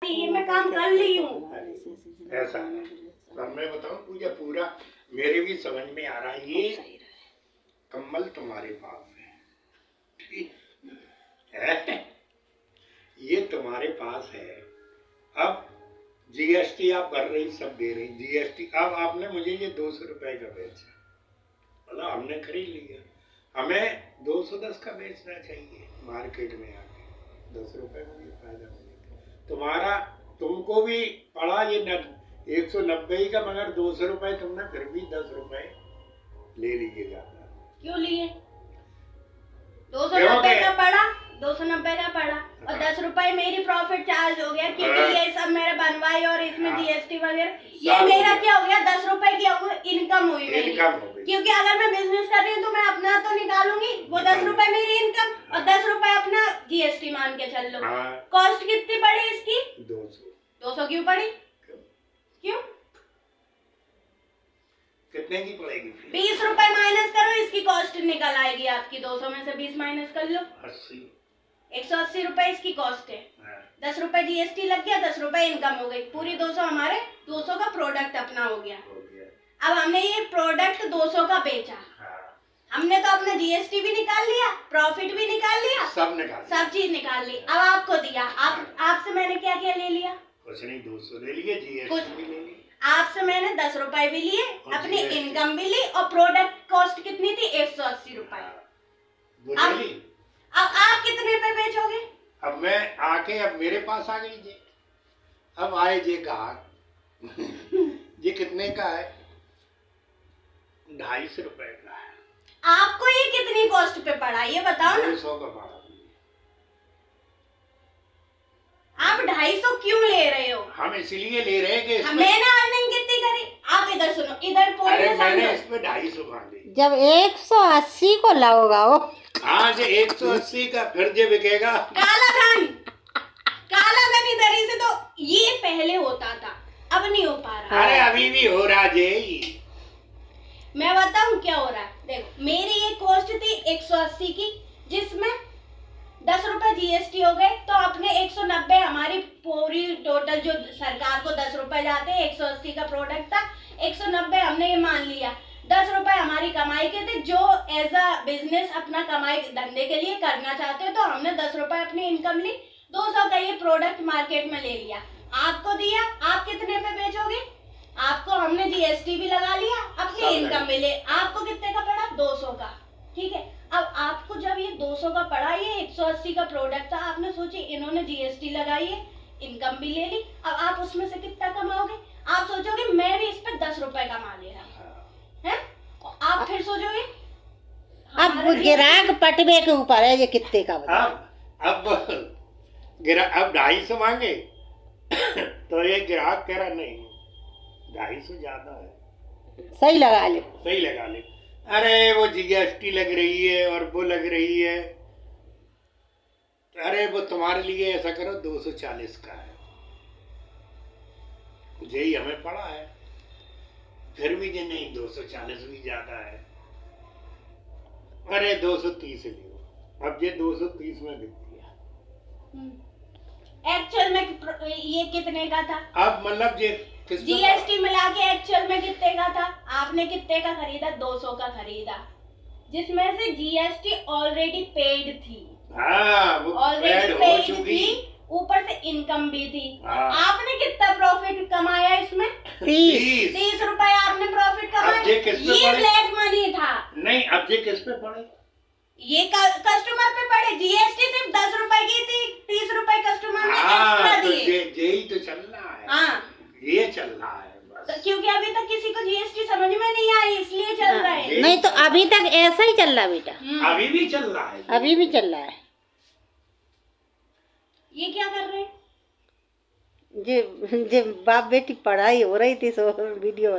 ये मैं काम कर ली हूँ। ऐसा है। अब मैं बताऊं पूजा, पूरा मेरे भी समझ में आ रहा है। ये कम्बल तुम्हारे पास है, ठीक है, ये तुम्हारे पास है। अब जीएसटी आप भर रही, सब दे रही जीएसटी। अब आपने मुझे ये 200 रुपए का बेचा, मतलब हमने खरीद लिया, हमें 210 का बेचना चाहिए मार्केट में आके। 10 रुपए में भी फायदा मिलेगा तुम्हारा। तुमको भी पड़ा ये 190 का, मगर 200 रुपए तुमने फिर भी 10 रुपए ले लीजिएगा। क्यों लिए? 290 का पड़ा, 290 का पड़ा, और 10 रुपए मेरी प्रॉफिट चार्ज हो गया क्योंकि ये सब मेरे बनवाई और इसमें जीएसटी वगैरह। ये मेरा क्या हो गया? 10 रुपए की इनकम हुई मेरी, क्योंकि अगर मैं बिजनेस कर रही हूँ तो मैं अपना तो निकालूंगी, वो 10 रुपए मेरी इनकम और 10 रुपए अपना जीएसटी मान के चल लो। कॉस्ट कितनी पड़ी इसकी? 200 क्यों पड़ी? क्यों? कितने की पड़ेगी? 20 रुपए माइनस करो, इसकी कॉस्ट निकल आएगी आपकी। 200 में से 20 माइनस कर लो, 180 रुपए इसकी कॉस्ट है। 10 रुपए जीएसटी लग गया, 10 रुपए इनकम हो गई, पूरी 200 हमारे 200 का प्रोडक्ट अपना हो गया। अब हमने ये प्रोडक्ट 200 का बेचा, हमने तो अपना जीएसटी भी निकाल लिया, प्रॉफिट भी निकाल लिया, सब चीज निकाल ली। अब आपको दिया, आपसे मैंने क्या क्या ले लिया? कुछ नहीं, 200 ले लिए, जीएसटी भी ले ली। आपसे मैंने 10 रुपए भी लिए, अपनी इनकम भी ली, और प्रोडक्ट कॉस्ट कितनी थी? 180 रुपए। अब आप कितने पे बेचोगे? अब मैं आके, अब मेरे पास आ गई जी, अब आए जे ग्राहक ये कितने का है? 250 रुपए का है। आपको ये कितनी कॉस्ट पे पड़ा ये बताओ ना? 200 का पड़ा। आप 250 क्यों ले रहे हो? हम इसलिए ले रहे हैं कि मैंने अर्निंग कितनी करी? आप इधर सुनो, इधर पॉइंट में मैंने इस पे 250 बांधे। जब 180 को लाओगा वो, हाँ जो 180 का फिर जो बिकेगा काला धन, काला धन इधर ही से। तो ये पहले होता था, अब नहीं हो पा रहा। अरे अभी भी हो रहा जे। मैं बताऊं क्या हो रहा है? देखो, मेरी ये कॉस्ट थी 180 की, जिसमें 10 रुपए जीएसटी हो गए, तो अपने 190 हमारी पूरी टोटल जो सरकार को 10 रुपए जाते हैं, 180 का प्रोडक्ट था, 190 हमने ये मान लिया। 10 रुपए हमारी कमाई के थे, जो एज अ बिजनेस अपना कमाई धंधे के लिए करना चाहते हो, तो हमने 10 रुपए अपनी इनकम ली, 200 का ये प्रोडक्ट मार्केट में ले लिया, आपको दिया। आप कितने पे बेचोगे? आपको हमने जीएसटी भी लगा लिया, अपनी इनकम मिले, आपको कितने का पड़ा? 200 का, ठीक है। अब आपको जब ये 200 का पड़ा, ये 180 का प्रोडक्ट था, आपने सोची इन्होंने जीएसटी लगाई है, इनकम भी ले ली, अब आप उसमें से कितना कमाओगे? आप सोचोगे मैं भी इस पे 10 रुपए कमा ले रहा है, आप फिर सोचोगे। अब ग्राहक पटवे के ऊपर है ये कितने का। अब 250 मांगे तो ये ग्राहक कह रहा नहीं 250 ज्यादा है, सही लगा ले, सही लगा ले। अरे वो जीएसटी लग रही है और वो लग रही है, अरे वो तुम्हारे लिए ऐसा करो 240 का है, यही हमें पड़ा है। फिर भी ये नहीं, 240 भी ज्यादा है, अरे 230 लियो। अब ये 230 में बिक गया। एक्चुअल में ये कितने का था? अब मतलब ये जीएसटी मिला के एक्चुअल में कितने का था? आपने कितने का खरीदा? 200 का खरीदा, जिसमें से जीएसटी ऑलरेडी पेड थी। हाँ, वो ऑलरेडी पेड थी, ऊपर से इनकम भी थी। आपने कितना प्रॉफिट कमाया इसमें? 30 रुपए आपने प्रॉफिट कमाया। ये ब्लैक मनी था। नहीं, अब ये किस पे पड़े? ये कस्टमर पे पड़े। जीएसटी सिर्फ 10 रुपए की थी, 30 रुपए कस्टमर ने एक्स्ट्रा दिए। यही तो चल रहा है। हाँ, ये चल रहा है बस। तो क्योंकि अभी तक किसी को जीएसटी समझ में नहीं आई, इसलिए चल रहा है। नहीं तो अभी तक ऐसा ही चल रहा बेटा, अभी भी चल रहा है, अभी भी चल रहा है। ये क्या कर रहे हैं? जे बाप बेटी पढ़ाई हो रही थी, सो वीडियो